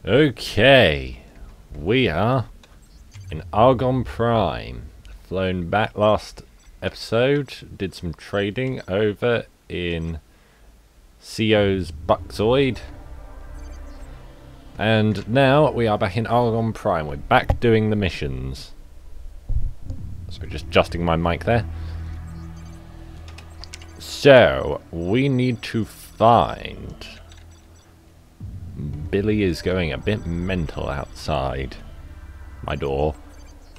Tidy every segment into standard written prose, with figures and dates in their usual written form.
Okay, we are in Argon Prime. Flown back last episode, did some trading over in CO's Buckzoid. And now we are back in Argon Prime. We're back doing the missions. So just adjusting my mic there. So, we need to find... Billy is going a bit mental outside my door.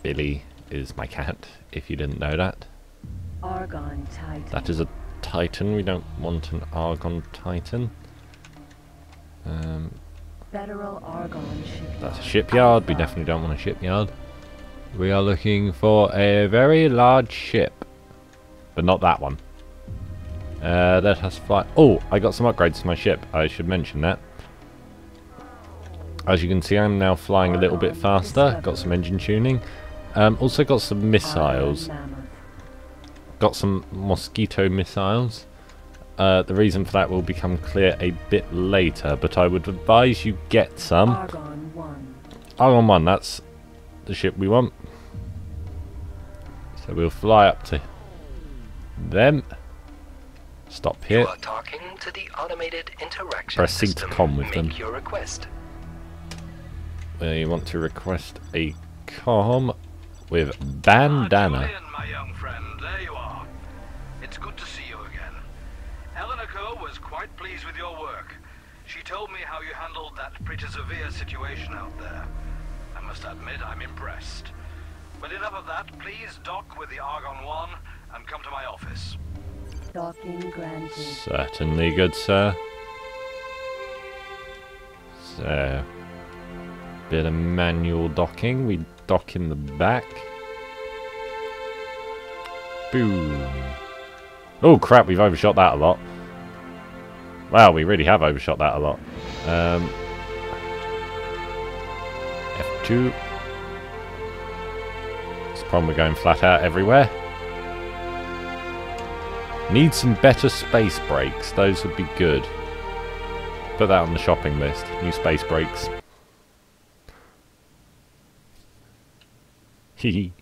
Billy is my cat, if you didn't know that. Argon Titan. That is a Titan. We don't want an Argon Titan. Federal Argon shipyard. That's a shipyard. We definitely don't want a shipyard. We are looking for a very large ship. But not that one. Let us fly. Oh, I got some upgrades to my ship. I should mention that. As you can see, I'm now flying a little bit faster. Got some engine tuning. Also got some missiles. Got some mosquito missiles. The reason for that will become clear a bit later, but I would advise you get some. Argon 1. Argon 1, that's the ship we want. So we'll fly up to them. Stop here. You are talking to the automated interaction Press C to system. com with Make them. your request. We want to request a com with bandana. Julian, my young friend, there you are. It's good to see you again. Eleanor Co. was quite pleased with your work. She told me how you handled that pretty severe situation out there. I must admit, I'm impressed. But enough of that. Please dock with the Argon 1 and come to my office. Docking granted. Certainly, good sir. So, bit of manual docking. We dock in the back. Boom. Oh crap, we've overshot that a lot. Wow, we really have overshot that a lot. F2. It's the problem, we're going flat out everywhere. Need some better space brakes. Those would be good. Put that on the shopping list. New space brakes. Hehe.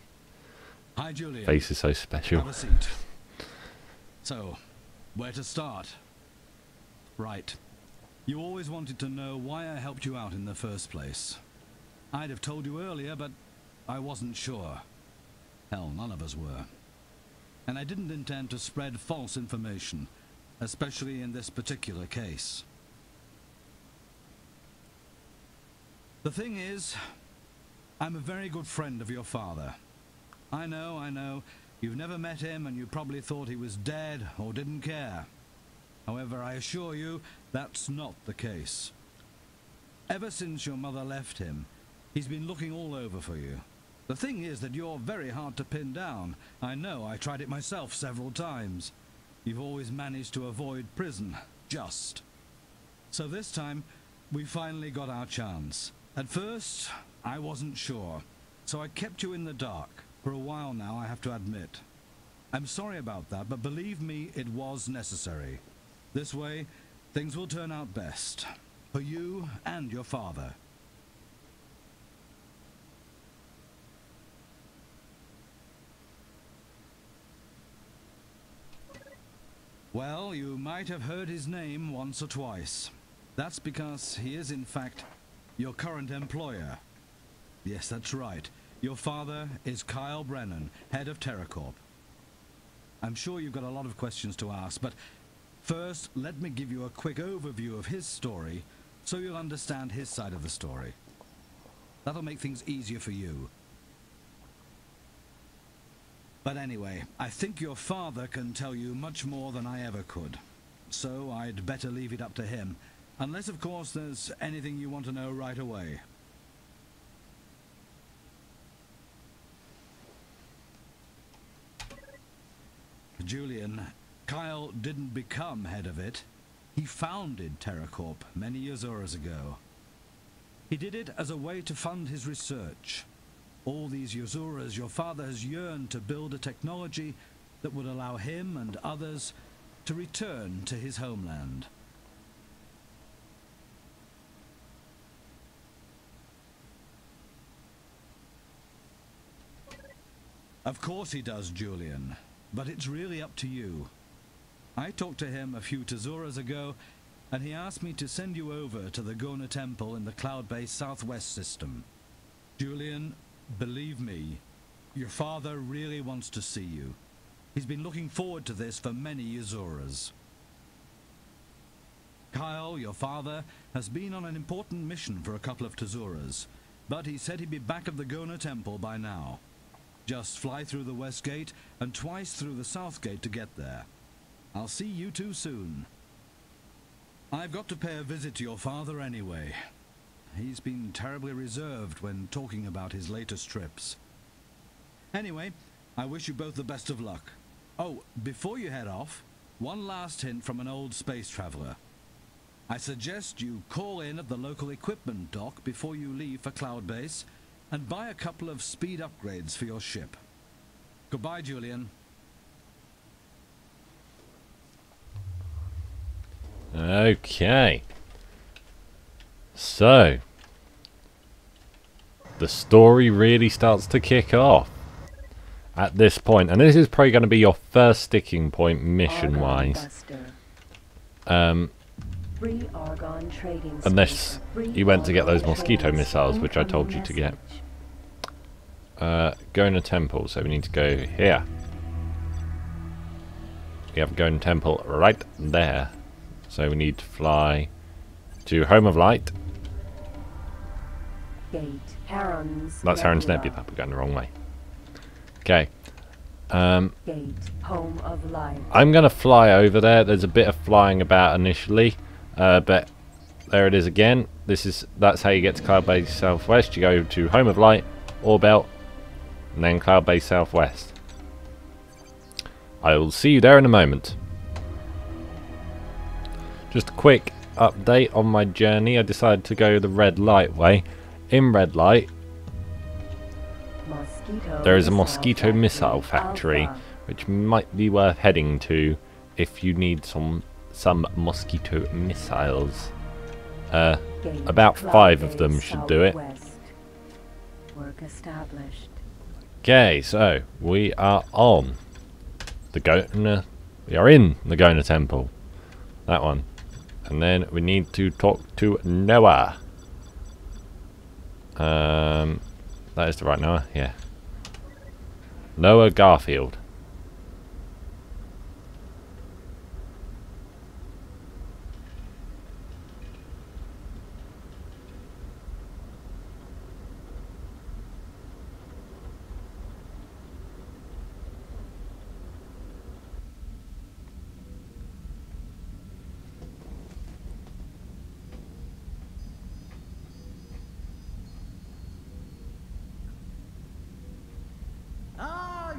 Hi, Julian. Face is so special. Have a seat. So, where to start? Right. You always wanted to know why I helped you out in the first place. I'd have told you earlier, but I wasn't sure. Hell, none of us were. And I didn't intend to spread false information, especially in this particular case. The thing is, I'm a very good friend of your father. I know, you've never met him and you probably thought he was dead or didn't care. However, I assure you, that's not the case. Ever since your mother left him, he's been looking all over for you. The thing is that you're very hard to pin down. I know, I tried it myself several times. You've always managed to avoid prison, just. So this time, we finally got our chance. At first, I wasn't sure, so I kept you in the dark. For a while now, I have to admit. I'm sorry about that, but believe me, it was necessary. This way, things will turn out best. For you and your father. Well, you might have heard his name once or twice. That's because he is, in fact, your current employer. Yes, that's right. Your father is Kyle Brennan, head of TerraCorp. I'm sure you've got a lot of questions to ask, but first, let me give you a quick overview of his story so you'll understand his side of the story. That'll make things easier for you. But anyway, I think your father can tell you much more than I ever could. So I'd better leave it up to him. Unless, of course, there's anything you want to know right away. Julian, Kyle didn't become head of it. He founded TerraCorp many years ago. He did it as a way to fund his research. All these Yozuras, your father has yearned to build a technology that would allow him and others to return to his homeland. Of course he does, Julian. But it's really up to you. I talked to him a few Tezuras ago, and he asked me to send you over to the Gona Temple in the cloud-based southwest system. Julian, believe me, your father really wants to see you. He's been looking forward to this for many Tezuras. Kyle, your father, has been on an important mission for a couple of Tezuras, but he said he'd be back at the Gona Temple by now. Just fly through the west gate and twice through the south gate to get there. I'll see you two soon. I've got to pay a visit to your father anyway. He's been terribly reserved when talking about his latest trips. Anyway, I wish you both the best of luck. Oh, before you head off, one last hint from an old space traveler. I suggest you call in at the local equipment dock before you leave for Cloud Base and buy a couple of speed upgrades for your ship. Goodbye, Julian. Okay. So, the story really starts to kick off at this point, and this is probably going to be your first sticking point mission-wise. Unless you went to get those mosquito missiles, which I told you to get. Gona Temple, so we need to go here. We have Gona Temple right there. So we need to fly to Home of Light. That's Heron's Nebula, we're going the wrong way. Okay. Home of Light. I'm going to fly over there. There's a bit of flying about initially, but there it is again. That's how you get to Cloud Base Southwest. You go to Home of Light, Orbelt, and then Cloud Base Southwest. I will see you there in a moment. Just a quick update on my journey. I decided to go the red light way. In red light, there is a mosquito missile factory, which might be worth heading to if you need some mosquito missiles. About 5 of them should do it. Okay, so we are on the Gona. We are in the Gona Temple. That one. And then we need to talk to Noah. That is the right Noah? Yeah. Noah Garfield.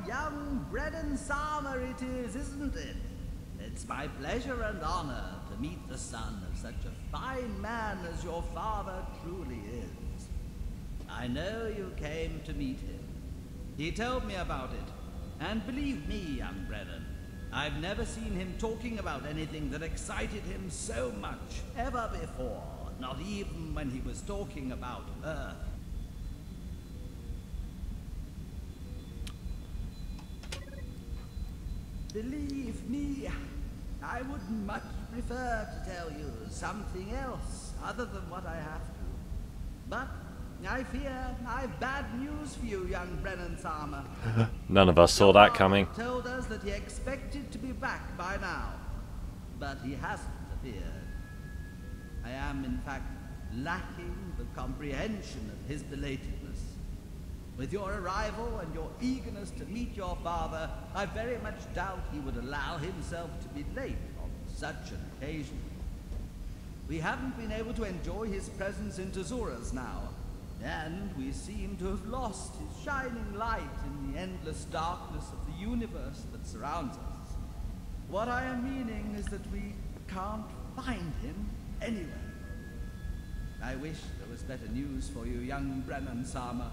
Young Brennan Summer it is, isn't it? It's my pleasure and honor to meet the son of such a fine man as your father truly is. I know you came to meet him. He told me about it, and believe me, young Brennan, I've never seen him talking about anything that excited him so much ever before, not even when he was talking about Earth. Believe me, I would much prefer to tell you something else other than what I have to. But I fear I've bad news for you, young Brennan Farmer. None of us saw that coming. Told us that he expected to be back by now, but he hasn't appeared. I am, in fact, lacking the comprehension of his belatedness. With your arrival and your eagerness to meet your father, I very much doubt he would allow himself to be late on such an occasion. We haven't been able to enjoy his presence in Tezuras now, and we seem to have lost his shining light in the endless darkness of the universe that surrounds us. What I am meaning is that we can't find him anywhere. I wish there was better news for you, young Brennan Sama.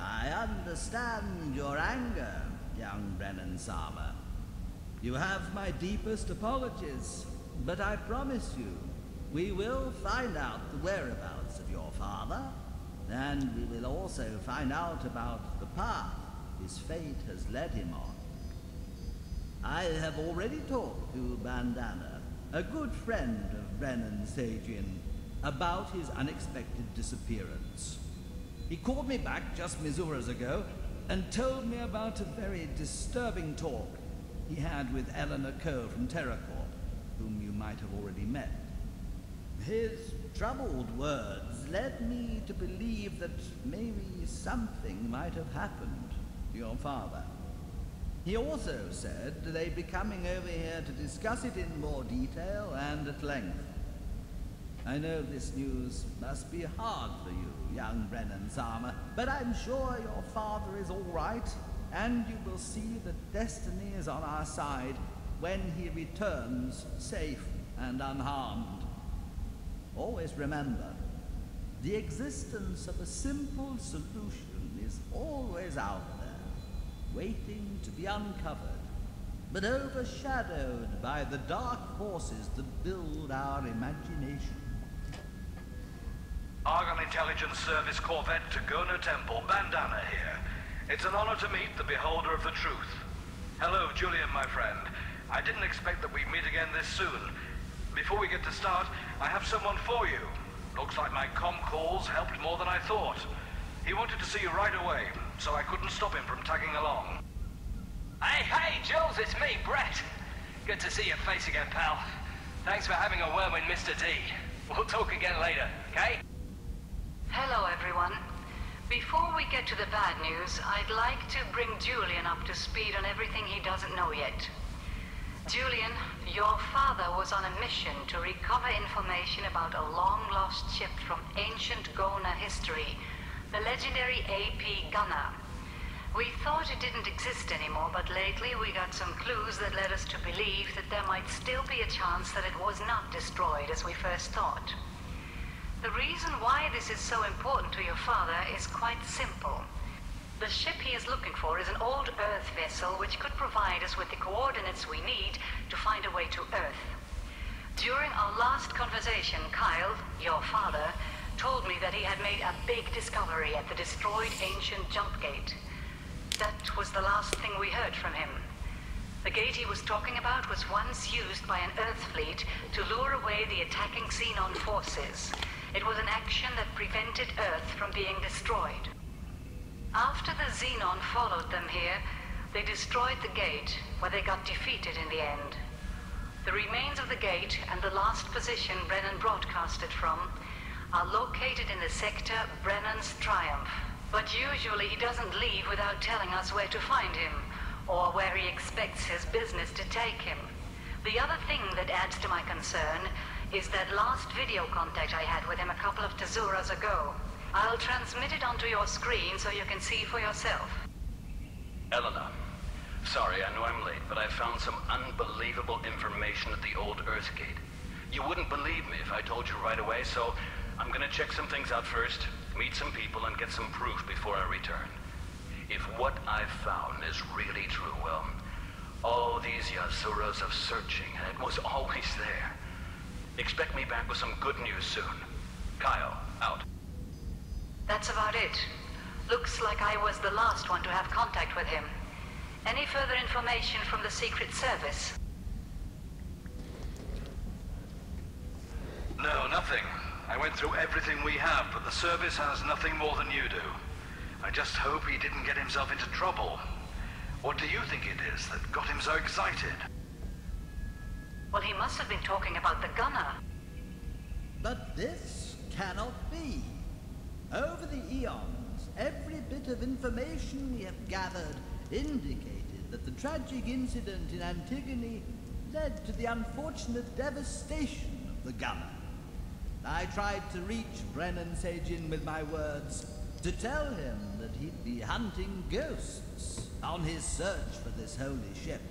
I understand your anger, young Brennan Sama. You have my deepest apologies, but I promise you, We will find out the whereabouts of your father, and we will also find out about the path his fate has led him on. I have already talked to Bandana, a good friend of Brennan Sajian, about his unexpected disappearance. He called me back just Mizuras ago and told me about a very disturbing talk he had with Eleanor Coe from TerraCorp, whom you might have already met. His troubled words led me to believe that maybe something might have happened to your father. He also said they'd be coming over here to discuss it in more detail and at length. I know this news must be hard for you, young Brennan Sama, but I'm sure your father is all right, and you will see that destiny is on our side when he returns safe and unharmed. Always remember, the existence of a simple solution is always out there, waiting to be uncovered, but overshadowed by the dark forces that build our imagination. Argon Intelligence Service Corvette to Gona Temple, Bandana here. It's an honor to meet the beholder of the truth. Hello, Julian, my friend. I didn't expect that we'd meet again this soon. Before we get to start, I have someone for you. Looks like my comm calls helped more than I thought. He wanted to see you right away, so I couldn't stop him from tagging along. Hey, Jules, it's me, Brett. Good to see your face again, pal. Thanks for having a word with Mr. D. We'll talk again later, okay? Hello, everyone. Before we get to the bad news, I'd like to bring Julian up to speed on everything he doesn't know yet. Julian, your father was on a mission to recover information about a long-lost ship from ancient Gona history, the legendary AP Gunner. We thought it didn't exist anymore, but lately we got some clues that led us to believe that there might still be a chance that it was not destroyed as we first thought. The reason why this is so important to your father is quite simple. The ship he is looking for is an old Earth vessel which could provide us with the coordinates we need to find a way to Earth. During our last conversation, Kyle, your father, told me that he had made a big discovery at the destroyed ancient jump gate. That was the last thing we heard from him. The gate he was talking about was once used by an Earth fleet to lure away the attacking Xenon forces. It was an action that prevented Earth from being destroyed. After the Xenon followed them here, they destroyed the gate, where they got defeated in the end. The remains of the gate and the last position Brennan broadcasted from are located in the sector Brennan's Triumph. But usually he doesn't leave without telling us where to find him, or where he expects his business to take him. The other thing that adds to my concern is that last video contact I had with him a couple of Tezuras ago. I'll transmit it onto your screen so you can see for yourself. Eleanor, sorry, I know I'm late, but I found some unbelievable information at the old Earth Gate. You wouldn't believe me if I told you right away, so I'm gonna check some things out first, meet some people, and get some proof before I return. If what I've found is really true, well, all these Yazuras of searching, and it was always there. Expect me back with some good news soon. Kyle, out. That's about it. Looks like I was the last one to have contact with him. Any further information from the Secret Service? No, nothing. I went through everything we have, but the service has nothing more than you do. I just hope he didn't get himself into trouble. What do you think it is that got him so excited? Well, he must have been talking about the gunner. But this cannot be. Over the eons, every bit of information we have gathered indicated that the tragic incident in Antigone led to the unfortunate devastation of the gunner. I tried to reach Brennan Sajian with my words, to tell him that he'd be hunting ghosts on his search for this holy ship.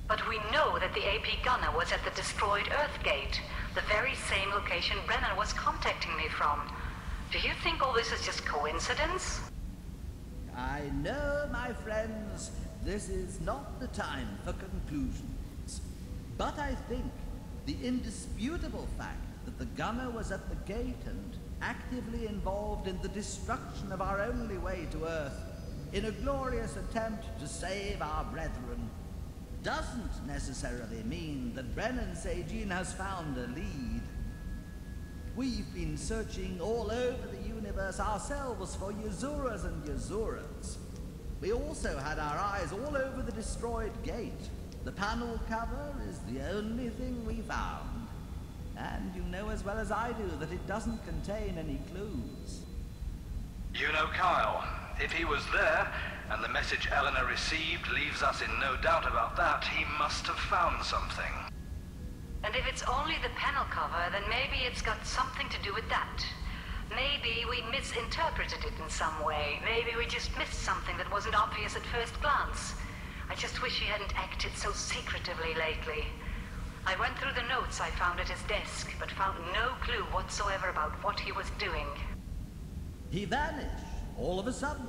But we know that the AP gunner was at the destroyed Earth Gate, the very same location Brennan was contacting me from. Do you think all this is just coincidence? I know, my friends, this is not the time for conclusions. But I think the indisputable fact that the gunner was at the gate and actively involved in the destruction of our only way to Earth in a glorious attempt to save our brethren doesn't necessarily mean that Brennan Sagine has found a lead. We've been searching all over the universe ourselves for Yazuras and Yazurans. We also had our eyes all over the destroyed gate. The panel cover is the only thing we found. And you know as well as I do that it doesn't contain any clues. You know, Kyle, if he was there, and the message Eleanor received leaves us in no doubt about that, he must have found something. And if it's only the panel cover, then maybe it's got something to do with that. Maybe we misinterpreted it in some way. Maybe we just missed something that wasn't obvious at first glance. I just wish he hadn't acted so secretively lately. I went through the notes I found at his desk, but found no clue whatsoever about what he was doing. He vanished, all of a sudden.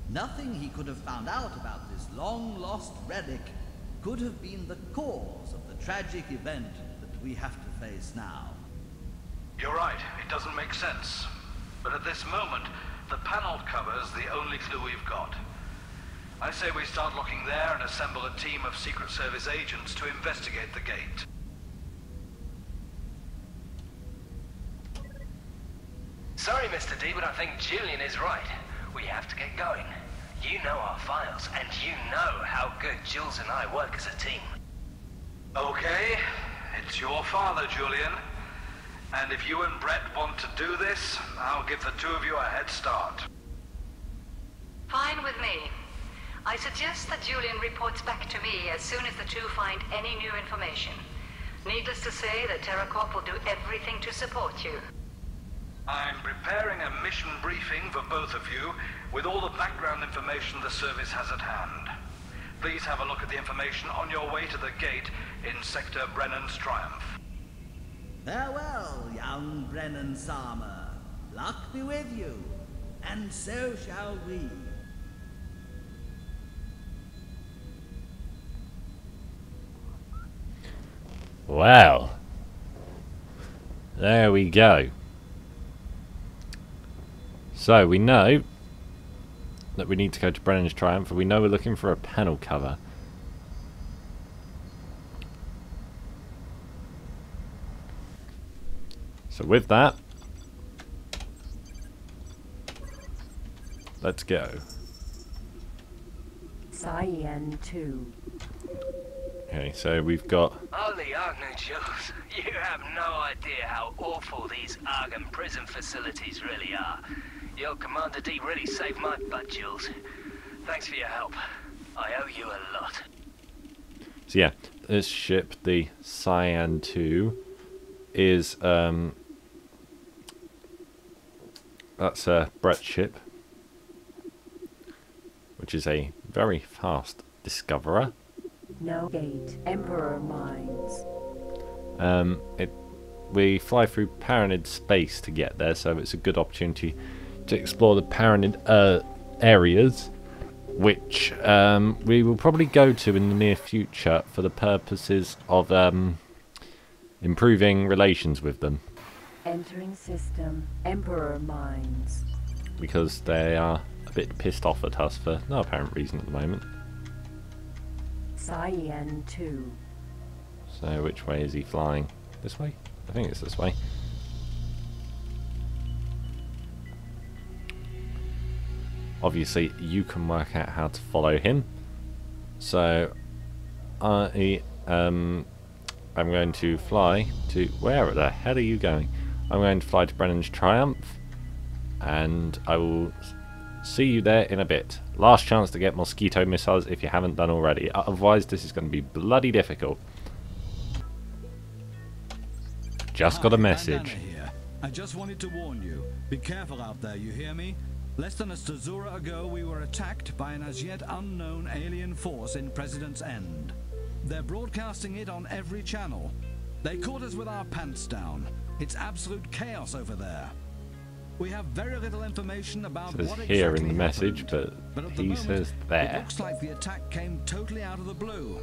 Nothing he could have found out about this long-lost relic could have been the cause of the tragic event that we have to face now. You're right, it doesn't make sense. But at this moment, the panel cover's the only clue we've got. I say we start looking there and assemble a team of Secret Service agents to investigate the gate. Sorry, Mr. D, but I think Julian is right. We have to get going. You know our files, and you know how good Jules and I work as a team. Okay, it's your father, Julian. And if you and Brett want to do this, I'll give the two of you a head start. Fine with me. I suggest that Julian reports back to me as soon as the two find any new information. Needless to say that TerraCorp will do everything to support you. I'm preparing a mission briefing for both of you with all the background information the service has at hand. Please have a look at the information on your way to the gate in Sector Brennan's Triumph. Farewell, young Brennan Sama. Luck be with you, and so shall we. Well, there we go. So we know that we need to go to Brennan's Triumph, and we know we're looking for a panel cover. So with that, let's go. Cyan 2. Okay, so we've got... Holy Argno, Jules. You have no idea how awful these Argon prison facilities really are. Your Commander D really saved my butt, Jules. Thanks for your help. I owe you a lot. So yeah, this ship, the Cyan 2, is... that's Brett's ship, which is a very fast discoverer. No gate. Emperor Mines. We fly through Paranid space to get there, so it's a good opportunity to explore the Paranid areas, which we will probably go to in the near future for the purposes of improving relations with them. Entering system. Emperor Mines. Because they are a bit pissed off at us for no apparent reason at the moment. Cyan 2. So which way is he flying? This way? I think it's this way. Obviously you can work out how to follow him. So I'm going to fly to... Where the hell are you going? I'm going to fly to Brennan's Triumph, and I will see you there in a bit. Last chance to get mosquito missiles if you haven't done already. Otherwise this is going to be bloody difficult. Just got a message. Here. I just wanted to warn you. Be careful out there, you hear me? Less than a Stazura ago we were attacked by an as yet unknown alien force in President's End. They're broadcasting it on every channel. They caught us with our pants down. It's absolute chaos over there. We have very little information about It says what here exactly in the message, happened, but at the he moment, says there. It looks like the attack came totally out of the blue.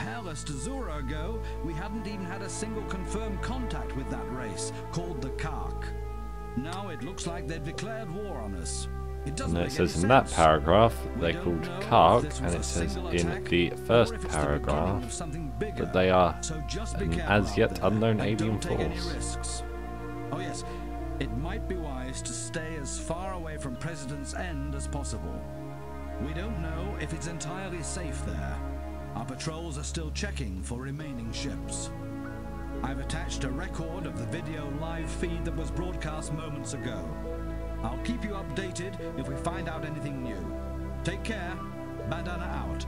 Hell, a Stazura ago, we hadn't even had a single confirmed contact with that race, called the Kark. Now it looks like they've declared war on us. It doesn't And make it says any in that sense. paragraph We they're don't called know if Kark, this and was it a says single in attack, the or first if it's the beginning paragraph of something bigger. that they are So just be an careful as out yet there, unknown and alien don't take any force. risks. Oh yes, it might be wise to stay as far away from President's End as possible. We don't know if it's entirely safe there. Our patrols are still checking for remaining ships. I've attached a record of the video live feed that was broadcast moments ago. I'll keep you updated if we find out anything new. Take care. Bandana out.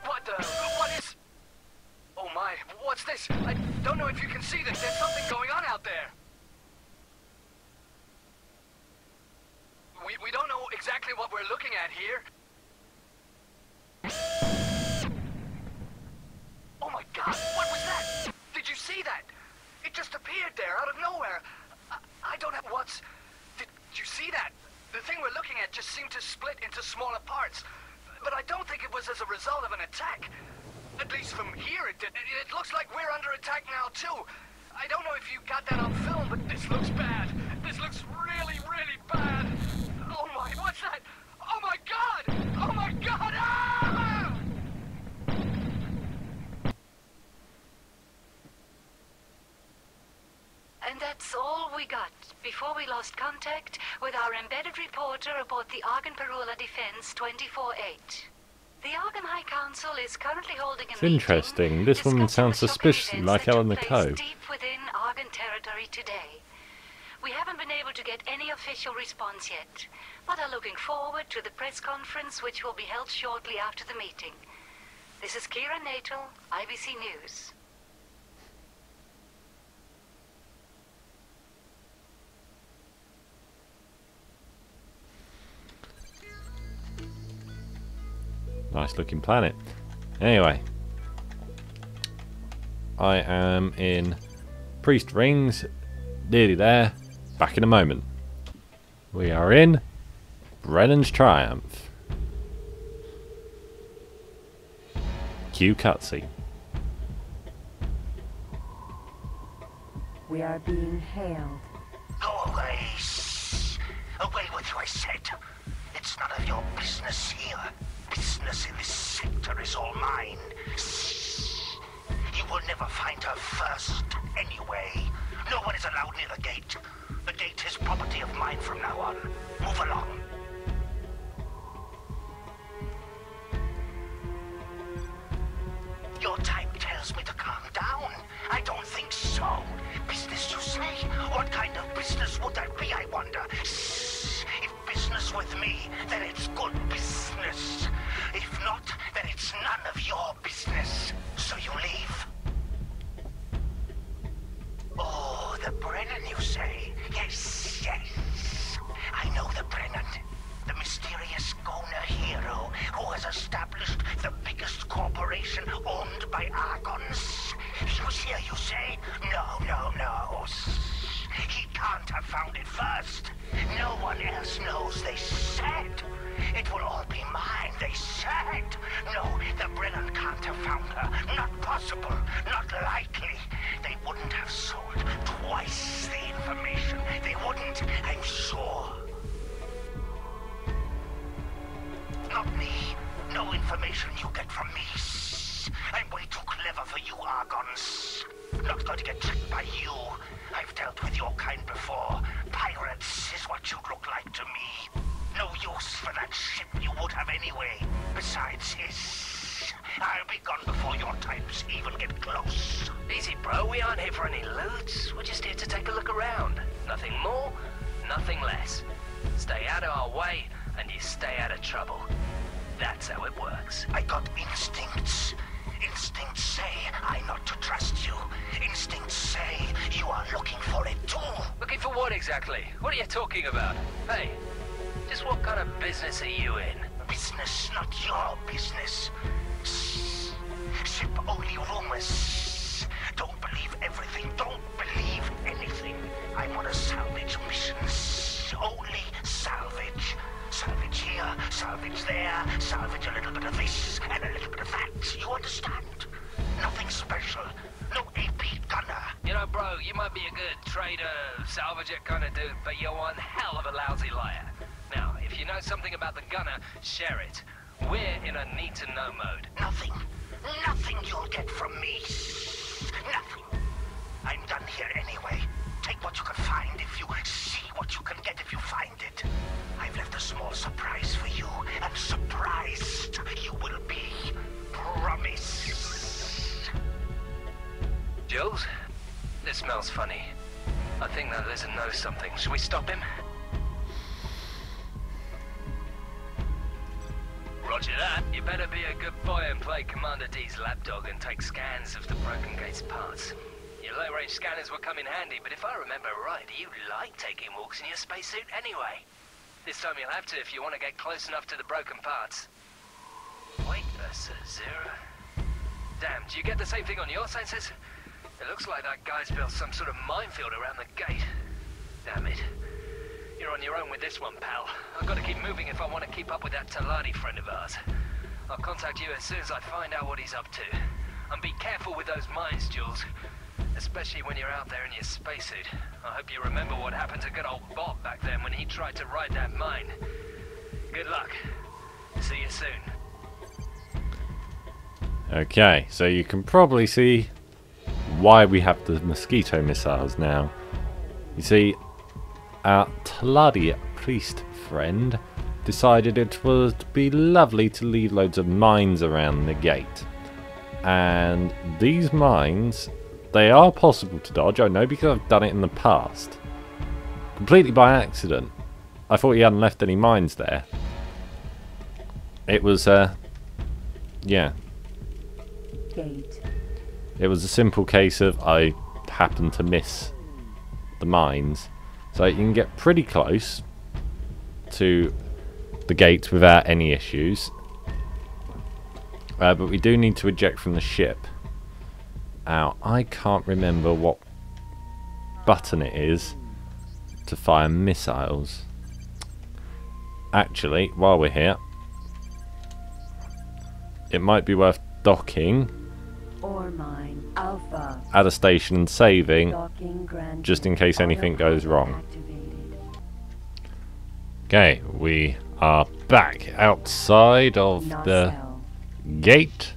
What is... Oh my, what's this? I don't know if you can see this. There's something going on out there. We don't know exactly what we're looking at here. Oh my god, what was that? Did you see that? It just appeared there out of nowhere. I don't have what's... Did you see that? The thing we're looking at just seemed to split into smaller parts. But I don't think it was as a result of an attack. At least from here it did. It looks like we're under attack now too. I don't know if you got that on film, but this looks bad. This looks really, really bad. Oh my, what's that? Oh my god! Oh my god! Ah! And that's all we got before we lost contact with our embedded reporter aboard the Argon-Perula Defense 24-8. The Argon High Council is currently holding a It's meeting interesting. This woman discussing sounds the shocking suspiciously events like that Eleanor took place Coe. deep within Argon territory today. We haven't been able to get any official response yet, but are looking forward to the press conference which will be held shortly after the meeting. This is Kira Natal, IBC News. Nice looking planet. Anyway, I am in Priest Rings, nearly there. Back in a moment. We are in Brennan's Triumph. Cue cutscene. We are being hailed. Go away. Away with you, I said. It's none of your business here. Business in this sector is all mine. You will never find her first, anyway. No one is allowed near the gate. The gate is property of mine from now on. Move along. Your type tells me to calm down. I don't think so. Business, you say? What kind of business would that be, I wonder? If business with me, then it's good business. If not, then it's none of your business. So you leave? Oh, the Brennan, you say? Yes, yes. I know the Brennan. The mysterious Gona hero who has established the biggest corporation owned by Argons. He was here, you say? No, no, no. He can't have found it first. No one else knows, they said. It will all be mine, they said. No, the Brennan can't have found her. Not possible. Not likely. They wouldn't have sold twice the information. They wouldn't, I'm sure. Not me. No information you get from me. I'm way too clever for you, Argons. Not going to get tricked by you. I've dealt with your kind before. Pirates is what you look like to me. No use for that ship you would have anyway. Besides, I'll be gone before your types even get close. Easy, bro. We aren't here for any loot. We're just here to take a look around. Nothing more, nothing less. Stay out of our way, and you stay out of trouble. That's how it works. I got instincts. Instincts say I'm not to trust you. Instincts say you are looking for it too. Looking for what exactly? What are you talking about? Hey, just what kind of business are you in? Business, not your business. Ship only rumors. Don't believe everything. Don't believe anything. I'm on a salvage mission. Only salvage. So salvage there, salvage a little bit of this, and a little bit of that. You understand? Nothing special. No AP gunner. You know, bro, you might be a good trader, salvager kind of dude, but you're one hell of a lousy liar. Now, if you know something about the gunner, share it. We're in a need-to-know mode. Nothing. Nothing you'll get from me. Nothing. I'm done here anyway. Take what you can find if you see what you can get if you find it. I've left a small surprise for you, and surprised you will be. Promise. Jules? This smells funny. I think that lizard knows something. Should we stop him? Roger that. You better be a good boy and play Commander D's lapdog and take scans of the Broken Gate's parts. Your low-range scanners will come in handy, but if I remember right, you like taking walks in your spacesuit anyway. This time you'll have to if you want to get close enough to the broken parts. Wait a zero. Damn, do you get the same thing on your sensors? It looks like that guy's built some sort of minefield around the gate. Damn it. You're on your own with this one, pal. I've got to keep moving if I want to keep up with that Taladi friend of ours. I'll contact you as soon as I find out what he's up to. And be careful with those mines, Jules. Especially when you're out there in your spacesuit. I hope you remember what happened to good old Bob back then when he tried to ride that mine. Good luck. See you soon. Okay, so you can probably see why we have the mosquito missiles now. You see, our Taladi priest friend decided it would be lovely to leave loads of mines around the gate. And these mines, they are possible to dodge, I know, because I've done it in the past. Completely by accident. I thought he hadn't left any mines there. It was, yeah. Gate. It was a simple case of I happened to miss the mines. So you can get pretty close to the gate without any issues. But we do need to eject from the ship. Now, I can't remember what button it is to fire missiles. Actually, while we're here, it might be worth docking Ore mine Alpha. at a station and saving, Docking granted. just in case anything goes wrong. Activated. Okay, we are back outside of the Nacelle. gate.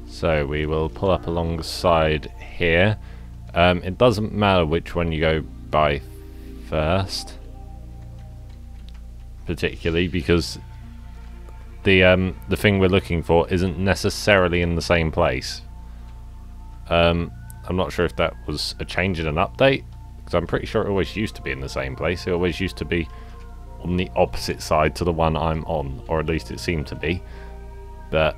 So we will pull up alongside here. It doesn't matter which one you go by first, particularly because the thing we're looking for isn't necessarily in the same place. I'm not sure if that was a change in an update, because I'm pretty sure it always used to be in the same place. It always used to be on the opposite side to the one I'm on, or at least it seemed to be. But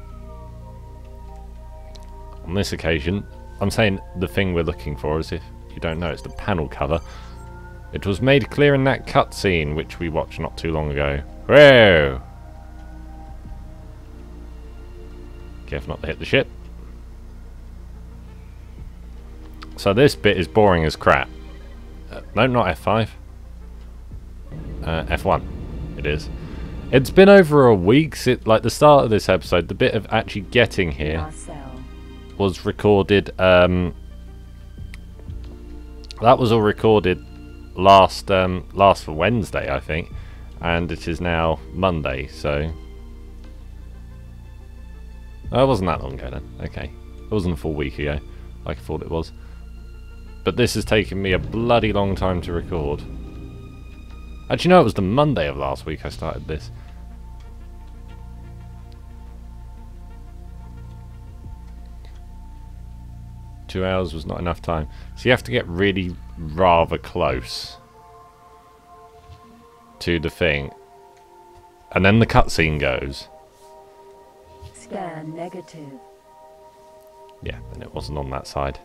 on this occasion, I'm saying the thing we're looking for, as if you don't know, it's the panel cover. It was made clear in that cutscene, which we watched not too long ago. Whoa! Careful not to hit the ship. So this bit is boring as crap. No, not F5. F1. It is. It's been over a week since, like, the start of this episode. The bit of actually getting here Nacelle. was recorded. That was all recorded last for Wednesday, I think, and it is now Monday. So oh, it wasn't that long ago then. Okay, it wasn't a full week ago, like I thought it was. But this has taken me a bloody long time to record. Actually, no, it was the Monday of last week I started this. Two hours was not enough time. So you have to get really rather close to the thing. And then the cutscene goes. Scan negative. Yeah, and it wasn't on that side.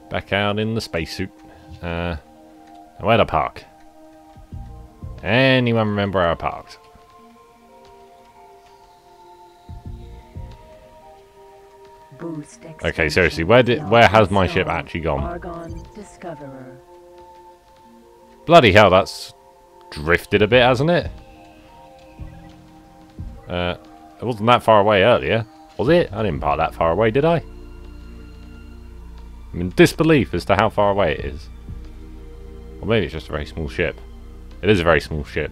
Back out in the spacesuit. Where'd I park? Anyone remember where I parked? Boost Okay, seriously, where has my ship actually gone? Argon Discoverer. Bloody hell, that's drifted a bit, hasn't it? It wasn't that far away earlier, was it? I didn't park that far away, did I? I'm in disbelief as to how far away it is. Or maybe it's just a very small ship. It is a very small ship.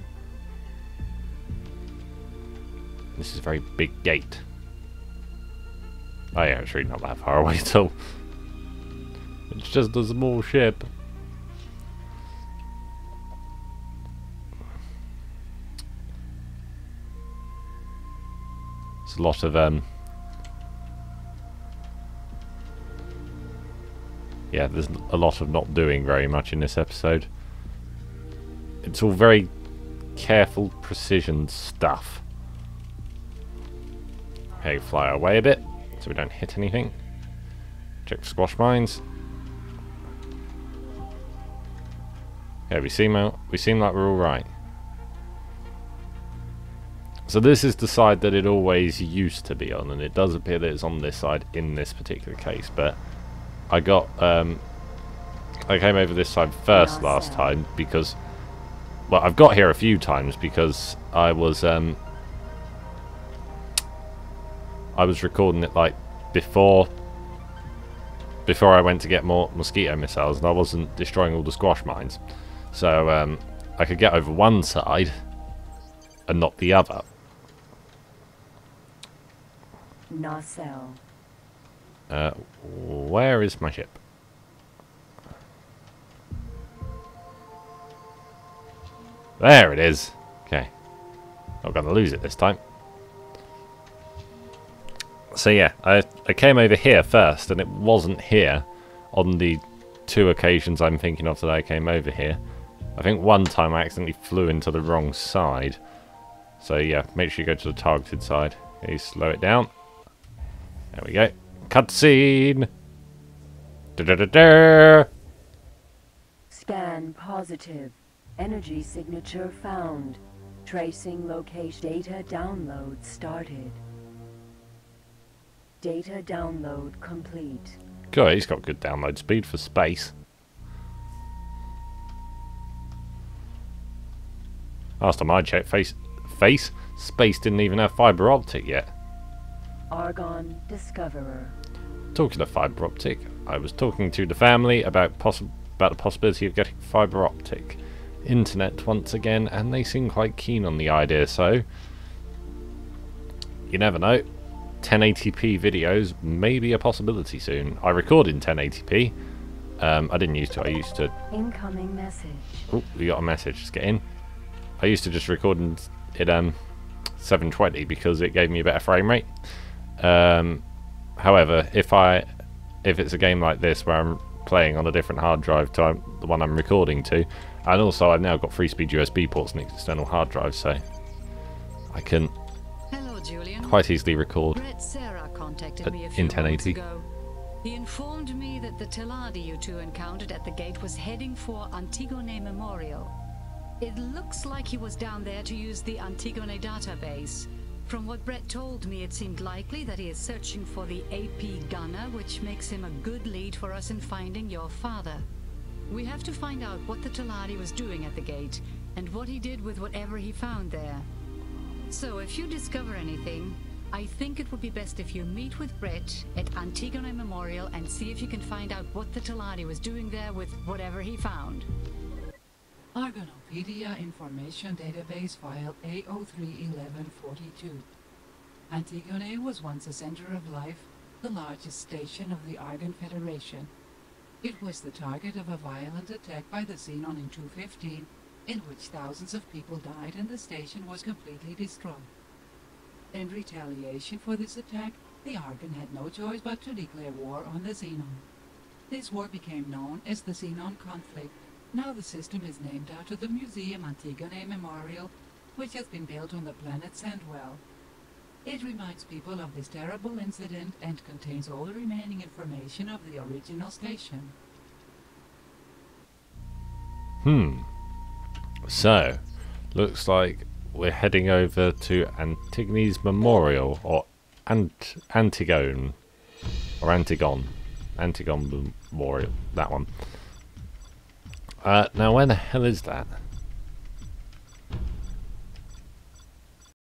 This is a very big gate. Oh yeah, it's really not that far away at all. It's just a small ship. It's a lot of yeah, there's a lot of not doing very much in this episode. It's all very careful precision stuff. Okay, fly away a bit so we don't hit anything. Check for squash mines. Okay, we seem like we're all right. So this is the side that it always used to be on, and it does appear that it's on this side in this particular case. But I got I came over this side first last time because, well, I've got here a few times because I was recording it like before I went to get more mosquito missiles, and I wasn't destroying all the squash mines, so I could get over one side and not the other. Nacelle. Where is my ship? There it is. Okay, not gonna lose it this time. So yeah, I came over here first, and it wasn't here on the 2 occasions I'm thinking of that I came over here. I think one time I accidentally flew into the wrong side. So yeah, make sure you go to the targeted side. Okay, slow it down. There we go. Cutscene! Da-da-da-da! Scan positive. Energy signature found. Tracing location. Data download started. Data download complete. God, he's got good download speed for space. Last time I checked, space didn't even have fibre optic yet. Argon Discoverer. Talking of fibre optic, I was talking to the family about the possibility of getting fibre optic internet once again, and they seem quite keen on the idea, so you never know. 1080p videos may be a possibility soon. I record in 1080p. I didn't used to. I used to... Incoming message. Oh, we got a message. Let's get in. I used to just record in 720 because it gave me a better frame rate. However, if it's a game like this where I'm playing on a different hard drive to the one I'm recording to, and also I've now got free-speed USB ports and external hard drives, so I can quite easily record in 1080. He informed me that the Teladi you two encountered at the gate was heading for Antigone Memorial. It looks like he was down there to use the Antigone database. From what Brett told me, it seemed likely that he is searching for the AP gunner, which makes him a good lead for us in finding your father. We have to find out what the Teladi was doing at the gate, and what he did with whatever he found there. So if you discover anything, I think it would be best if you meet with Brett at Antigone Memorial and see if you can find out what the Teladi was doing there with whatever he found. Argonopedia Information Database File A031142. Antigone was once a center of life, the largest station of the Argon Federation. It was the target of a violent attack by the Xenon in 215, in which thousands of people died and the station was completely destroyed. In retaliation for this attack, the Argon had no choice but to declare war on the Xenon. This war became known as the Xenon Conflict. Now the system is named after the Museum Antigone Memorial, which has been built on the planet Sandwell. It reminds people of this terrible incident and contains all the remaining information of the original station. So, looks like we're heading over to Antigone's Memorial, or Antigone, or Antigone Memorial, that one. Now where the hell is that?